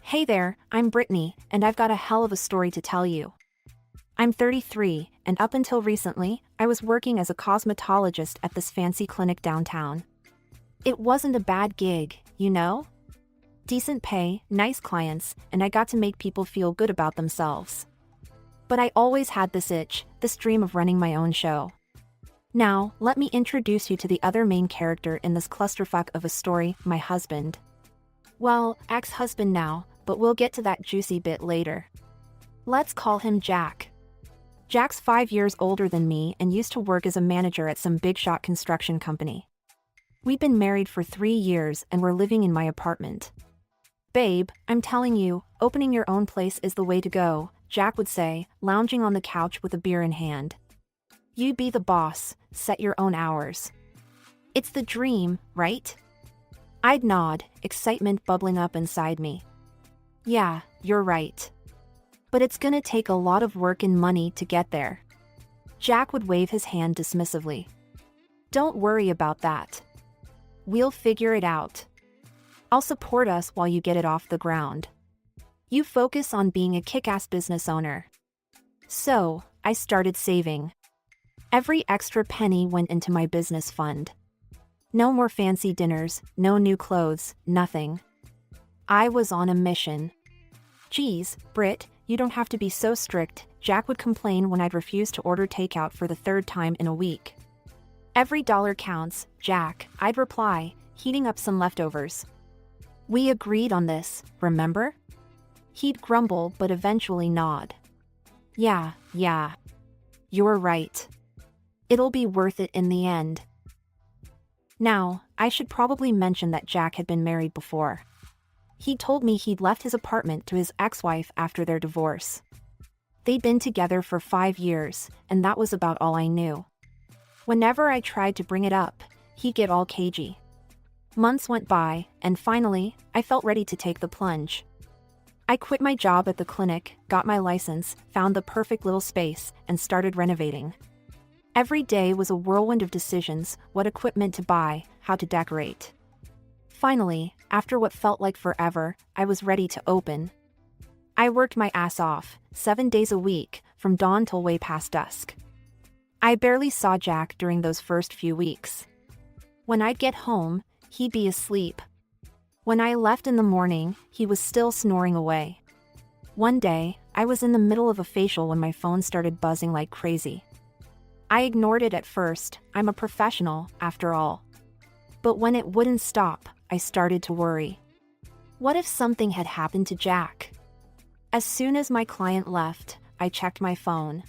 Hey there, I'm Britney, and I've got a hell of a story to tell you. I'm 33, and up until recently, I was working as a cosmetologist at this fancy clinic downtown. It wasn't a bad gig, you know? Decent pay, nice clients, and I got to make people feel good about themselves. But I always had this itch, this dream of running my own show. Now, let me introduce you to the other main character in this clusterfuck of a story, my husband. Well, ex-husband now, but we'll get to that juicy bit later. Let's call him Jack. Jack's 5 years older than me and used to work as a manager at some big-shot construction company. We'd been married for 3 years and were living in my apartment. Babe, I'm telling you, opening your own place is the way to go, Jack would say, lounging on the couch with a beer in hand. You be the boss, set your own hours. It's the dream, right? I'd nod, excitement bubbling up inside me. Yeah, you're right. But it's gonna take a lot of work and money to get there. Jack would wave his hand dismissively. Don't worry about that. We'll figure it out. I'll support us while you get it off the ground. You focus on being a kick-ass business owner. So, I started saving. Every extra penny went into my business fund. No more fancy dinners, no new clothes, nothing. I was on a mission. Geez, Brit, you don't have to be so strict, Jack would complain when I'd refuse to order takeout for the 3rd time in a week. Every dollar counts, Jack, I'd reply, heating up some leftovers. We agreed on this, remember? He'd grumble but eventually nod. Yeah. You're right. It'll be worth it in the end. Now, I should probably mention that Jack had been married before. He told me he'd left his apartment to his ex-wife after their divorce. They'd been together for 5 years, and that was about all I knew. Whenever I tried to bring it up, he'd get all cagey. Months went by, and finally, I felt ready to take the plunge. I quit my job at the clinic, got my license, found the perfect little space, and started renovating. Every day was a whirlwind of decisions: what equipment to buy, how to decorate. Finally, after what felt like forever, I was ready to open. I worked my ass off, 7 days a week, from dawn till way past dusk. I barely saw Jack during those first few weeks. When I'd get home, he'd be asleep. When I left in the morning, he was still snoring away. One day, I was in the middle of a facial when my phone started buzzing like crazy. I ignored it at first, I'm a professional, after all. But when it wouldn't stop, I started to worry. What if something had happened to Jack? As soon as my client left, I checked my phone.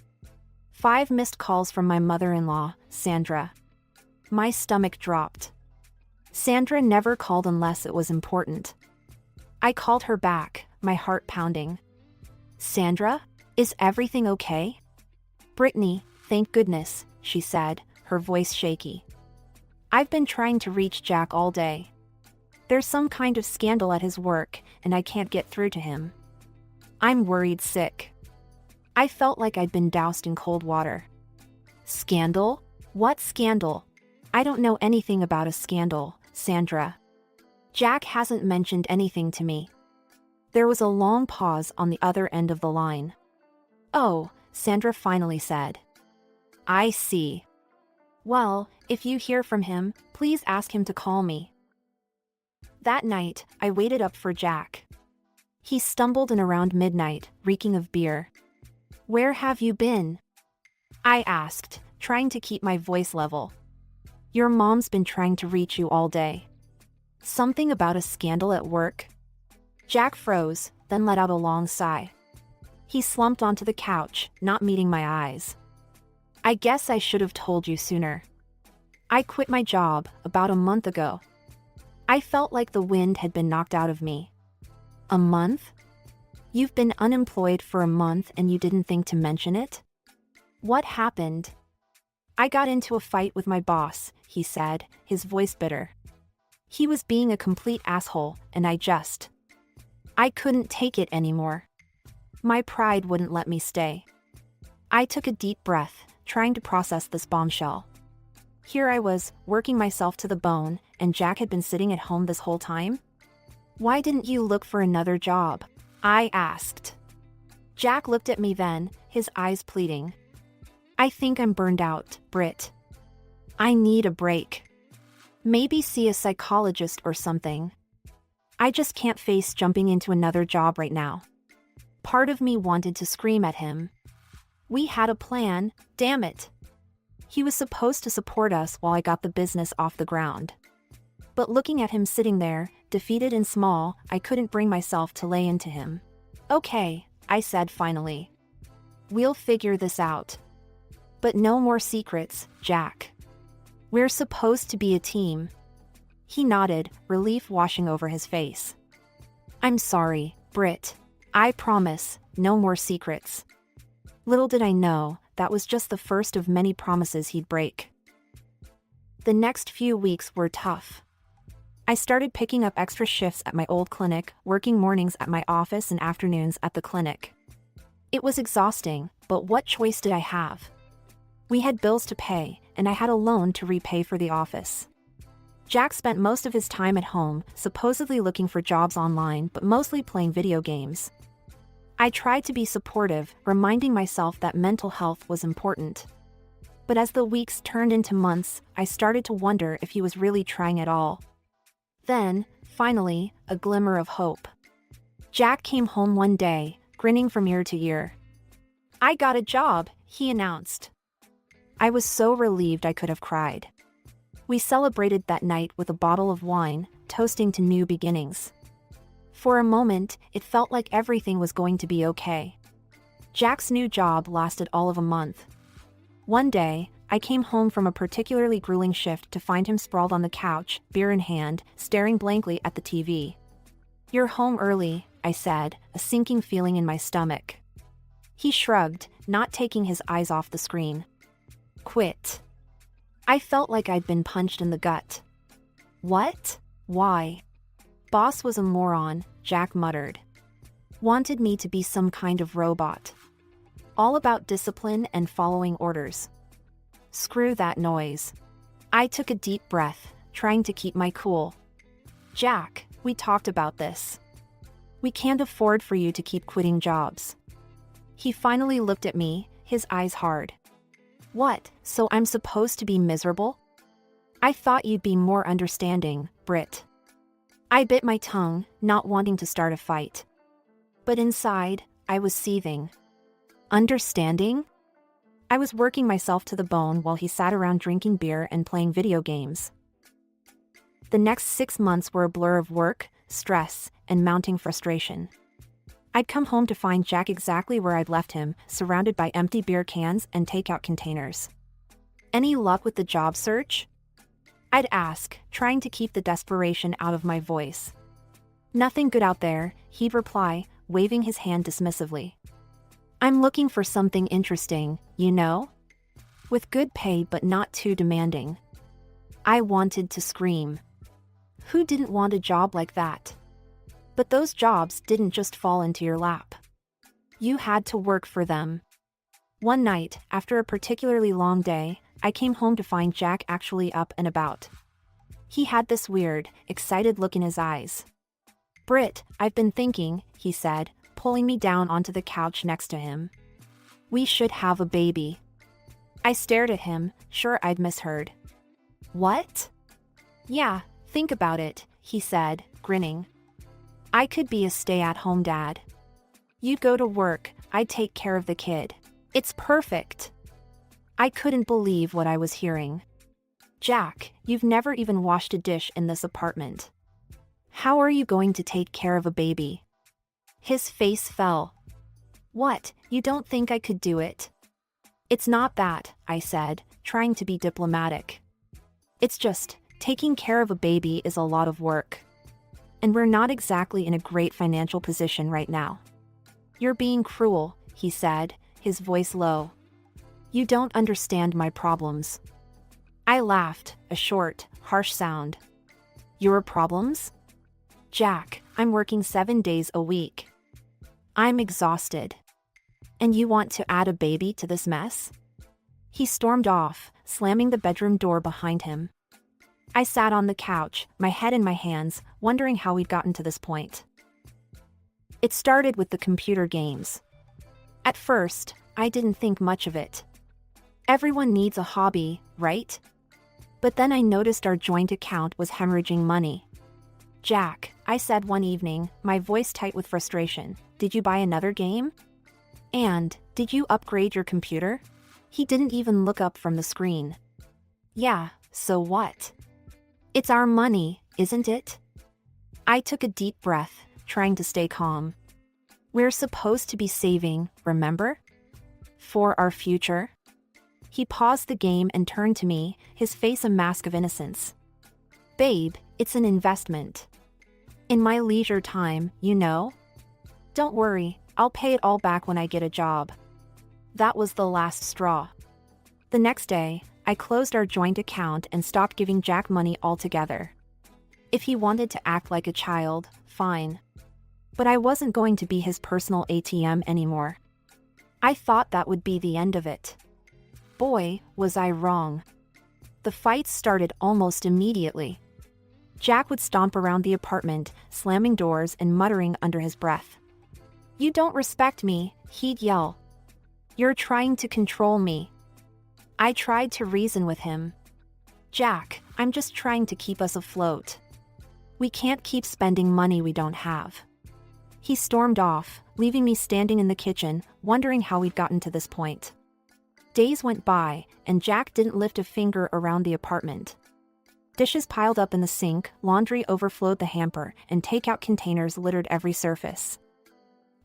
5 missed calls from my mother-in-law, Sandra. My stomach dropped. Sandra never called unless it was important. I called her back, my heart pounding. Sandra, is everything okay? Britney, thank goodness, she said, her voice shaky. I've been trying to reach Jack all day. There's some kind of scandal at his work, and I can't get through to him. I'm worried sick. I felt like I'd been doused in cold water. Scandal? What scandal? I don't know anything about a scandal, Sandra. Jack hasn't mentioned anything to me. There was a long pause on the other end of the line. Oh, Sandra finally said. I see. Well, if you hear from him, please ask him to call me. That night, I waited up for Jack. He stumbled in around midnight, reeking of beer. Where have you been? I asked, trying to keep my voice level. Your mom's been trying to reach you all day. Something about a scandal at work? Jack froze, then let out a long sigh. He slumped onto the couch, not meeting my eyes. I guess I should have told you sooner. I quit my job about a month ago. I felt like the wind had been knocked out of me. A month? You've been unemployed for a month and you didn't think to mention it? What happened? I got into a fight with my boss, he said, his voice bitter. He was being a complete asshole, and I couldn't take it anymore. My pride wouldn't let me stay. I took a deep breath, trying to process this bombshell. Here I was, working myself to the bone, and Jack had been sitting at home this whole time? Why didn't you look for another job? I asked. Jack looked at me then, his eyes pleading. I think I'm burned out, Brit. I need a break. Maybe see a psychologist or something. I just can't face jumping into another job right now. Part of me wanted to scream at him. We had a plan, damn it. He was supposed to support us while I got the business off the ground. But looking at him sitting there, defeated and small, I couldn't bring myself to lay into him. Okay, I said finally. We'll figure this out. But no more secrets, Jack. We're supposed to be a team. He nodded, relief washing over his face. I'm sorry, Brit. I promise, no more secrets. Little did I know, that was just the first of many promises he'd break. The next few weeks were tough. I started picking up extra shifts at my old clinic, working mornings at my office and afternoons at the clinic. It was exhausting, but what choice did I have? We had bills to pay, and I had a loan to repay for the office. Jack spent most of his time at home, supposedly looking for jobs online, but mostly playing video games. I tried to be supportive, reminding myself that mental health was important. But as the weeks turned into months, I started to wonder if he was really trying at all. Then, finally, a glimmer of hope. Jack came home one day, grinning from ear to ear. I got a job, he announced. I was so relieved I could have cried. We celebrated that night with a bottle of wine, toasting to new beginnings. For a moment, it felt like everything was going to be okay. Jack's new job lasted all of a month. One day, I came home from a particularly grueling shift to find him sprawled on the couch, beer in hand, staring blankly at the TV. You're home early, I said, a sinking feeling in my stomach. He shrugged, not taking his eyes off the screen. Quit. I felt like I'd been punched in the gut. What? Why? Boss was a moron, Jack muttered. Wanted me to be some kind of robot. All about discipline and following orders. Screw that noise. I took a deep breath, trying to keep my cool. Jack, we talked about this. We can't afford for you to keep quitting jobs. He finally looked at me, his eyes hard. What, so I'm supposed to be miserable? I thought you'd be more understanding, Brit. I bit my tongue, not wanting to start a fight. But inside, I was seething. Understanding? I was working myself to the bone while he sat around drinking beer and playing video games. The next 6 months were a blur of work, stress, and mounting frustration. I'd come home to find Jack exactly where I'd left him, surrounded by empty beer cans and takeout containers. Any luck with the job search? I'd ask, trying to keep the desperation out of my voice. Nothing good out there, he'd reply, waving his hand dismissively. I'm looking for something interesting, you know? With good pay but not too demanding. I wanted to scream. Who didn't want a job like that? But those jobs didn't just fall into your lap. You had to work for them. One night, after a particularly long day, I came home to find Jack actually up and about. He had this weird, excited look in his eyes. Brit, I've been thinking, he said, pulling me down onto the couch next to him. We should have a baby. I stared at him, sure I'd misheard. What? Yeah, think about it, he said, grinning. I could be a stay-at-home dad. You'd go to work, I'd take care of the kid. It's perfect. I couldn't believe what I was hearing. Jack, you've never even washed a dish in this apartment. How are you going to take care of a baby? His face fell. What, you don't think I could do it? It's not that, I said, trying to be diplomatic. It's just, taking care of a baby is a lot of work. And we're not exactly in a great financial position right now. You're being cruel, he said, his voice low. You don't understand my problems. I laughed, a short, harsh sound. Your problems? Jack, I'm working 7 days a week. I'm exhausted. And you want to add a baby to this mess? He stormed off, slamming the bedroom door behind him. I sat on the couch, my head in my hands, wondering how we'd gotten to this point. It started with the computer games. At first, I didn't think much of it. Everyone needs a hobby, right? But then I noticed our joint account was hemorrhaging money. "Jack," I said one evening, my voice tight with frustration, "did you buy another game? And, did you upgrade your computer?" He didn't even look up from the screen. "Yeah, so what? It's our money, isn't it?" I took a deep breath, trying to stay calm. "We're supposed to be saving, remember? For our future." He paused the game and turned to me, his face a mask of innocence. "Babe, it's an investment. In my leisure time, you know? Don't worry, I'll pay it all back when I get a job." That was the last straw. The next day, I closed our joint account and stopped giving Jack money altogether. If he wanted to act like a child, fine. But I wasn't going to be his personal ATM anymore. I thought that would be the end of it. Boy, was I wrong. The fights started almost immediately. Jack would stomp around the apartment, slamming doors and muttering under his breath. "You don't respect me," he'd yell. "You're trying to control me." I tried to reason with him. "Jack, I'm just trying to keep us afloat. We can't keep spending money we don't have." He stormed off, leaving me standing in the kitchen, wondering how we'd gotten to this point. Days went by, and Jack didn't lift a finger around the apartment. Dishes piled up in the sink, laundry overflowed the hamper, and takeout containers littered every surface.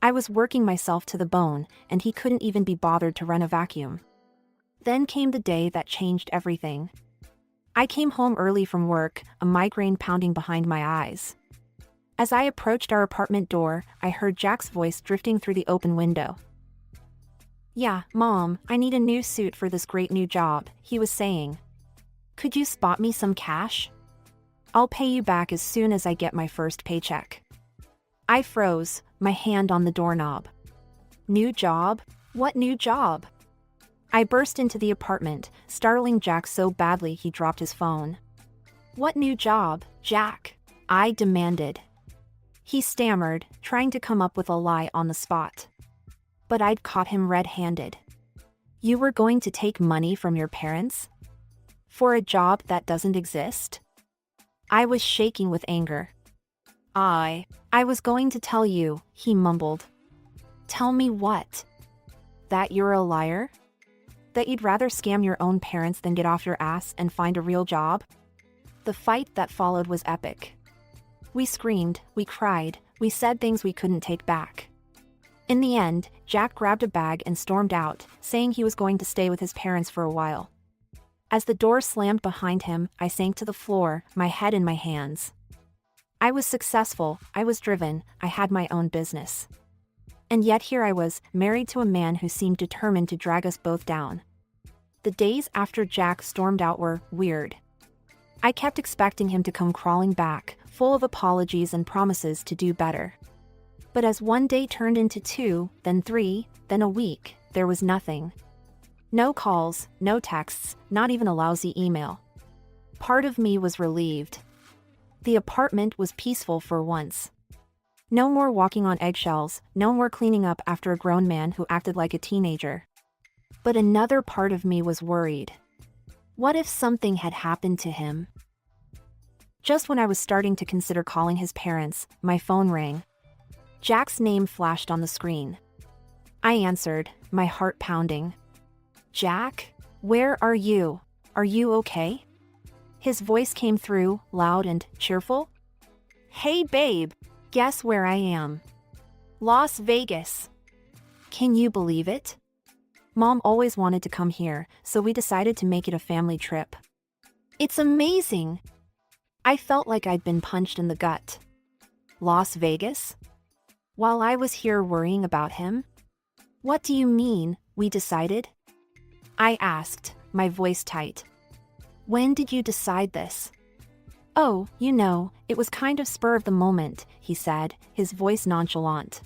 I was working myself to the bone, and he couldn't even be bothered to run a vacuum. Then came the day that changed everything. I came home early from work, a migraine pounding behind my eyes. As I approached our apartment door, I heard Jack's voice drifting through the open window. "Yeah, Mom, I need a new suit for this great new job," he was saying. "Could you spot me some cash? I'll pay you back as soon as I get my first paycheck." I froze, my hand on the doorknob. "New job? What new job?" I burst into the apartment, startling Jack so badly he dropped his phone. "What new job, Jack?" I demanded. He stammered, trying to come up with a lie on the spot. But I'd caught him red-handed. "You were going to take money from your parents? For a job that doesn't exist?" I was shaking with anger. I was going to tell you," he mumbled. "Tell me what? That you're a liar? That you'd rather scam your own parents than get off your ass and find a real job?" The fight that followed was epic. We screamed, we cried, we said things we couldn't take back. In the end, Jack grabbed a bag and stormed out, saying he was going to stay with his parents for a while. As the door slammed behind him, I sank to the floor, my head in my hands. I was successful, I was driven, I had my own business. And yet here I was, married to a man who seemed determined to drag us both down. The days after Jack stormed out were weird. I kept expecting him to come crawling back, full of apologies and promises to do better. But as one day turned into 2, then 3, then a week, there was nothing. No calls, no texts, not even a lousy email. Part of me was relieved. The apartment was peaceful for once. No more walking on eggshells, no more cleaning up after a grown man who acted like a teenager. But another part of me was worried. What if something had happened to him? Just when I was starting to consider calling his parents, my phone rang. Jack's name flashed on the screen. I answered, my heart pounding. "Jack? Where are you? Are you okay?" His voice came through, loud and cheerful. "Hey babe, guess where I am? Las Vegas. Can you believe it? Mom always wanted to come here, so we decided to make it a family trip. It's amazing." I felt like I'd been punched in the gut. Las Vegas? While I was here worrying about him? "What do you mean, we decided?" I asked, my voice tight. "When did you decide this?" "Oh, you know, it was kind of spur of the moment," he said, his voice nonchalant.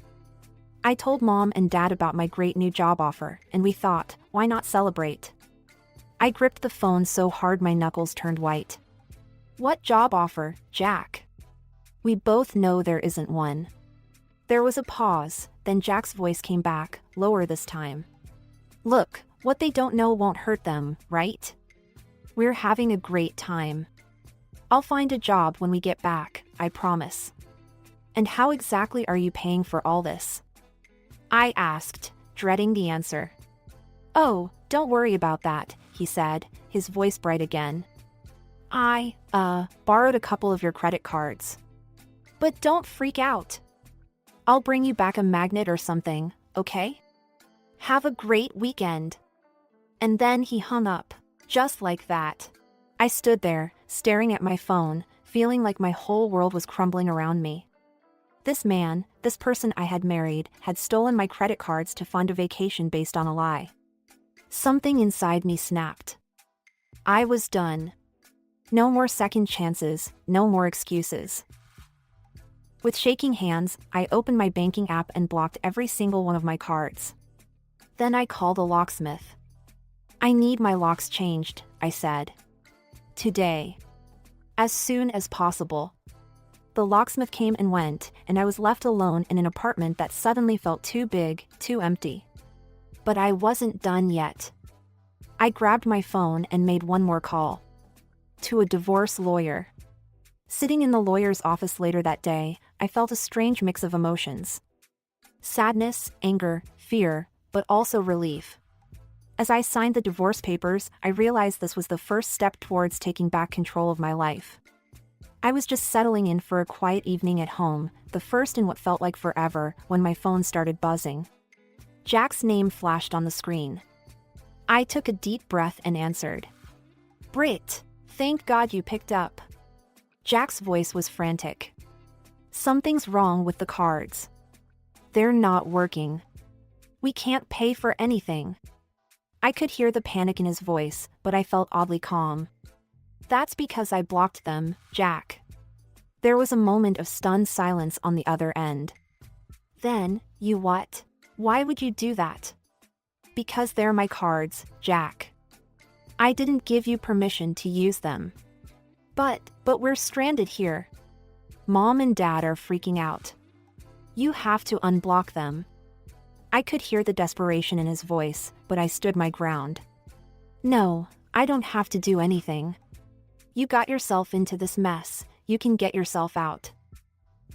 "I told Mom and Dad about my great new job offer, and we thought, why not celebrate?" I gripped the phone so hard my knuckles turned white. What job offer, Jack? We both know there isn't one. There was a pause, then Jack's voice came back, lower this time. Look, what they don't know won't hurt them, right? We're having a great time. I'll find a job when we get back, I promise. And how exactly are you paying for all this? I asked, dreading the answer. Oh, don't worry about that, he said, his voice bright again. I borrowed a couple of your credit cards. But don't freak out. I'll bring you back a magnet or something, okay? Have a great weekend. And then he hung up, just like that. I stood there, staring at my phone, feeling like my whole world was crumbling around me. This man, this person I had married, had stolen my credit cards to fund a vacation based on a lie. Something inside me snapped. I was done. No more second chances, no more excuses. With shaking hands, I opened my banking app and blocked every single one of my cards. Then I called a locksmith. I need my locks changed, I said. Today. As soon as possible. The locksmith came and went, and I was left alone in an apartment that suddenly felt too big, too empty. But I wasn't done yet. I grabbed my phone and made one more call. To a divorce lawyer. Sitting in the lawyer's office later that day, I felt a strange mix of emotions. Sadness, anger, fear, but also relief. As I signed the divorce papers, I realized this was the first step towards taking back control of my life. I was just settling in for a quiet evening at home, the first in what felt like forever, when my phone started buzzing. Jack's name flashed on the screen. I took a deep breath and answered. Brit, thank God you picked up. Jack's voice was frantic. Something's wrong with the cards. They're not working. We can't pay for anything. I could hear the panic in his voice, but I felt oddly calm. That's because I blocked them, Jack. There was a moment of stunned silence on the other end. Then, you what? Why would you do that? Because they're my cards, Jack. I didn't give you permission to use them. But we're stranded here. Mom and Dad are freaking out. You have to unblock them. I could hear the desperation in his voice, but I stood my ground. No, I don't have to do anything. You got yourself into this mess, you can get yourself out.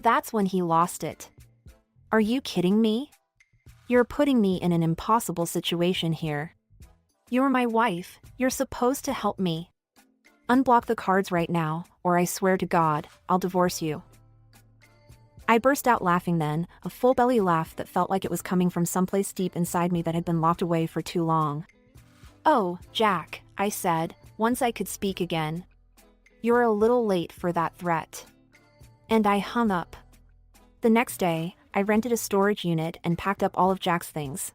That's when he lost it. Are you kidding me? You're putting me in an impossible situation here. You're my wife, you're supposed to help me. Unblock the cards right now, or I swear to God, I'll divorce you. I burst out laughing then, a full belly laugh that felt like it was coming from someplace deep inside me that had been locked away for too long. Oh, Jack, I said, once I could speak again. You're a little late for that threat. And I hung up. The next day, I rented a storage unit and packed up all of Jack's things.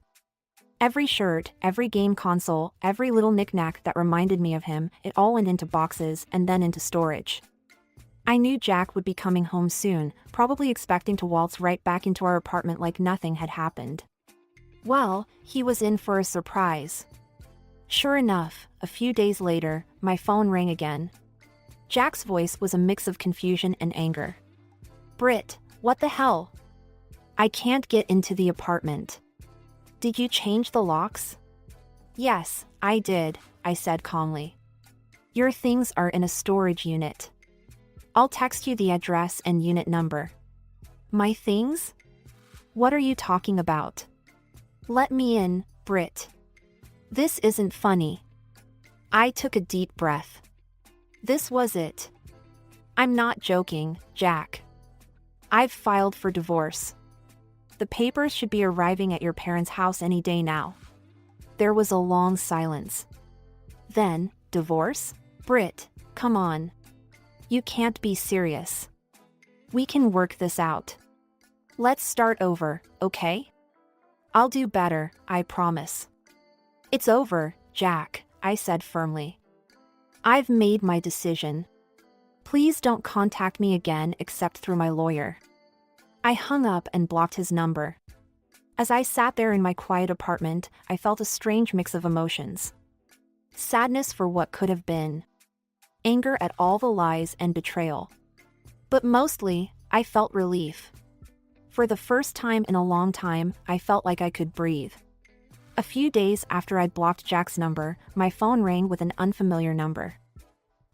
Every shirt, every game console, every little knick-knack that reminded me of him, it all went into boxes and then into storage. I knew Jack would be coming home soon, probably expecting to waltz right back into our apartment like nothing had happened. Well, he was in for a surprise. Sure enough, a few days later, my phone rang again. Jack's voice was a mix of confusion and anger. Brit, what the hell? I can't get into the apartment. Did you change the locks? Yes, I did, I said calmly. Your things are in a storage unit. I'll text you the address and unit number. My things? What are you talking about? Let me in, Brit. This isn't funny. I took a deep breath. This was it. I'm not joking, Jack. I've filed for divorce. The papers should be arriving at your parents' house any day now. There was a long silence. Then, divorce? Brit, come on. You can't be serious. We can work this out. Let's start over, okay? I'll do better, I promise. It's over, Jack, I said firmly. I've made my decision. Please don't contact me again except through my lawyer. I hung up and blocked his number. As I sat there in my quiet apartment, I felt a strange mix of emotions. Sadness for what could have been. anger at all the lies and betrayal. But mostly, I felt relief. For the first time in a long time, I felt like I could breathe. A few days after I'd blocked Jack's number, my phone rang with an unfamiliar number.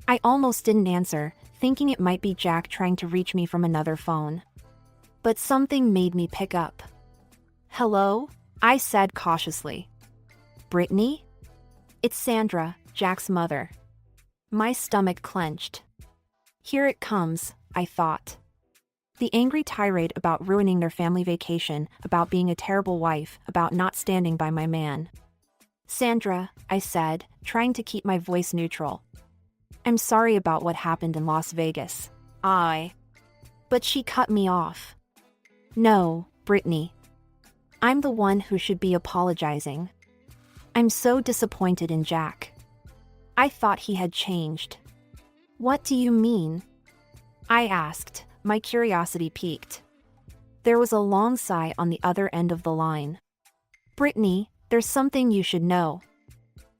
I almost didn't answer, thinking it might be Jack trying to reach me from another phone. But something made me pick up. "Hello?" I said cautiously. "Britney?" "It's Sandra, Jack's mother." My stomach clenched. Here it comes, I thought. The angry tirade about ruining their family vacation, about being a terrible wife, about not standing by my man. "Sandra," I said, trying to keep my voice neutral. "I'm sorry about what happened in Las Vegas." But she cut me off. "No, Britney. I'm the one who should be apologizing. I'm so disappointed in Jack. I thought he had changed." "What do you mean?" I asked, my curiosity piqued. There was a long sigh on the other end of the line. "Britney, there's something you should know.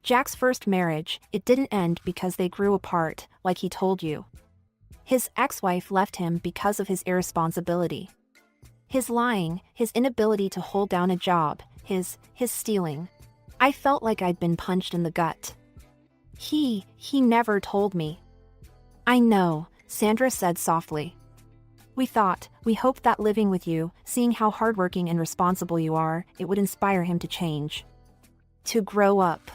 Jack's first marriage, it didn't end because they grew apart, like he told you. His ex-wife left him because of his irresponsibility. His lying, his inability to hold down a job, his stealing. I felt like I'd been punched in the gut. He never told me." "I know," Sandra said softly. We hoped that living with you, seeing how hardworking and responsible you are, it would inspire him to change. To grow up."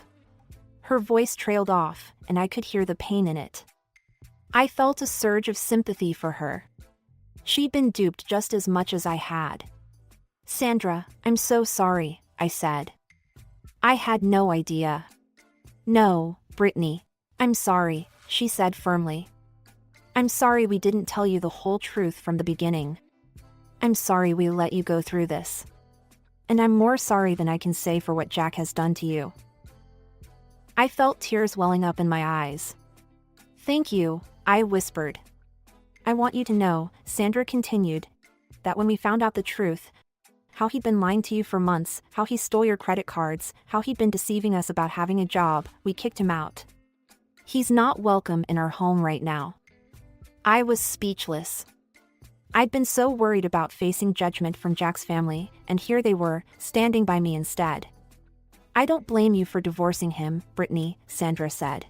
Her voice trailed off, and I could hear the pain in it. I felt a surge of sympathy for her. She'd been duped just as much as I had. "Sandra, I'm so sorry," I said. "I had no idea." "No, Britney. I'm sorry," she said firmly. "I'm sorry we didn't tell you the whole truth from the beginning. I'm sorry we let you go through this. And I'm more sorry than I can say for what Jack has done to you." I felt tears welling up in my eyes. "Thank you," I whispered. "I want you to know," Sandra continued, "that when we found out the truth, how he'd been lying to you for months, how he stole your credit cards, how he'd been deceiving us about having a job, we kicked him out. He's not welcome in our home right now." I was speechless. I'd been so worried about facing judgment from Jack's family, and here they were, standing by me instead. "I don't blame you for divorcing him, Britney," Sandra said.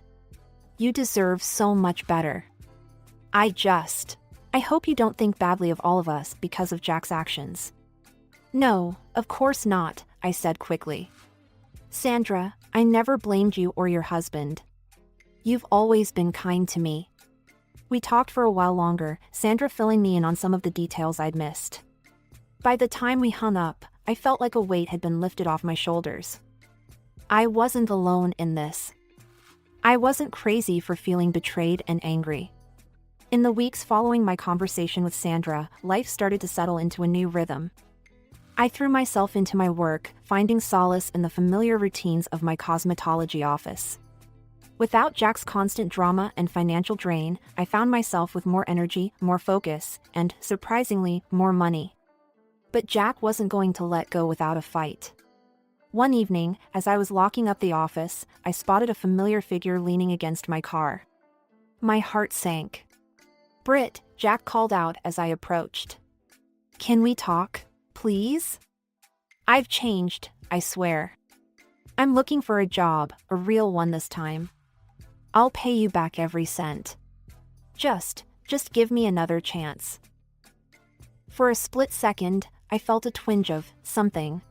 "You deserve so much better. I hope you don't think badly of all of us because of Jack's actions." "No, of course not," I said quickly. "Sandra, I never blamed you or your husband. You've always been kind to me." We talked for a while longer, Sandra filling me in on some of the details I'd missed. By the time we hung up, I felt like a weight had been lifted off my shoulders. I wasn't alone in this. I wasn't crazy for feeling betrayed and angry. In the weeks following my conversation with Sandra, life started to settle into a new rhythm. I threw myself into my work, finding solace in the familiar routines of my cosmetology office. Without Jack's constant drama and financial drain, I found myself with more energy, more focus, and, surprisingly, more money. But Jack wasn't going to let go without a fight. One evening, as I was locking up the office, I spotted a familiar figure leaning against my car. My heart sank. "Brit," Jack called out as I approached. "Can we talk, please? I've changed, I swear. I'm looking for a job, a real one this time. I'll pay you back every cent. Just give me another chance." For a split second, I felt a twinge of something.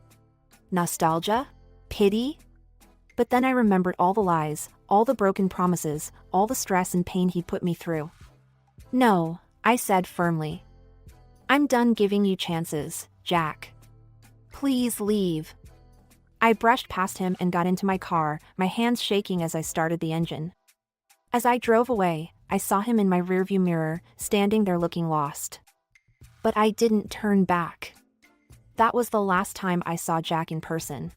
Nostalgia? Pity? But then I remembered all the lies, all the broken promises, all the stress and pain he'd put me through. "No," I said firmly. "I'm done giving you chances, Jack. Please leave." I brushed past him and got into my car, my hands shaking as I started the engine. As I drove away, I saw him in my rearview mirror, standing there looking lost. But I didn't turn back. That was the last time I saw Jack in person.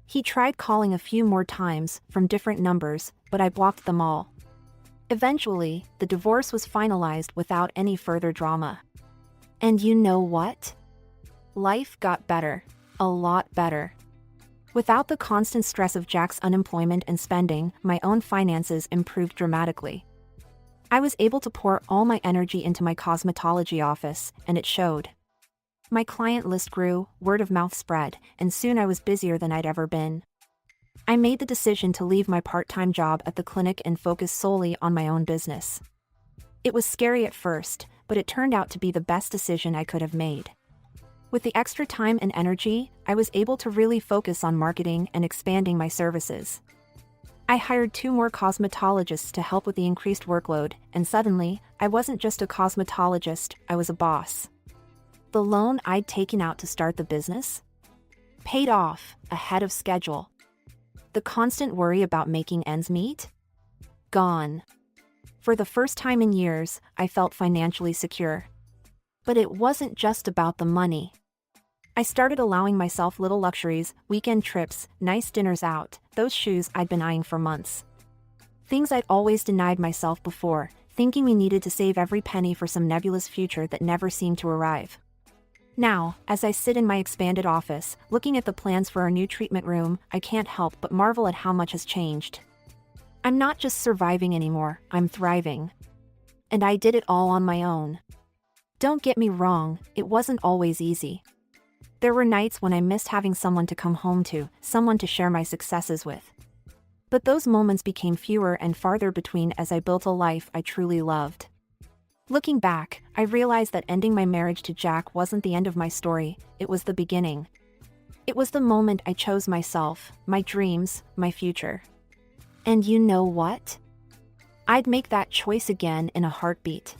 He tried calling a few more times, from different numbers, but I blocked them all. Eventually, the divorce was finalized without any further drama. And you know what? Life got better. A lot better. Without the constant stress of Jack's unemployment and spending, my own finances improved dramatically. I was able to pour all my energy into my cosmetology office, and it showed. My client list grew, word of mouth spread, and soon I was busier than I'd ever been. I made the decision to leave my part-time job at the clinic and focus solely on my own business. It was scary at first, but it turned out to be the best decision I could have made. With the extra time and energy, I was able to really focus on marketing and expanding my services. I hired 2 more cosmetologists to help with the increased workload, and suddenly, I wasn't just a cosmetologist, I was a boss. The loan I'd taken out to start the business paid off, ahead of schedule. The constant worry about making ends meet? Gone. For the first time in years, I felt financially secure. But it wasn't just about the money. I started allowing myself little luxuries, weekend trips, nice dinners out, those shoes I'd been eyeing for months. Things I'd always denied myself before, thinking we needed to save every penny for some nebulous future that never seemed to arrive. Now, as I sit in my expanded office, looking at the plans for our new treatment room, I can't help but marvel at how much has changed. I'm not just surviving anymore, I'm thriving. And I did it all on my own. Don't get me wrong, it wasn't always easy. There were nights when I missed having someone to come home to, someone to share my successes with. But those moments became fewer and farther between as I built a life I truly loved. Looking back, I realized that ending my marriage to Jack wasn't the end of my story, it was the beginning. It was the moment I chose myself, my dreams, my future. And you know what? I'd make that choice again in a heartbeat.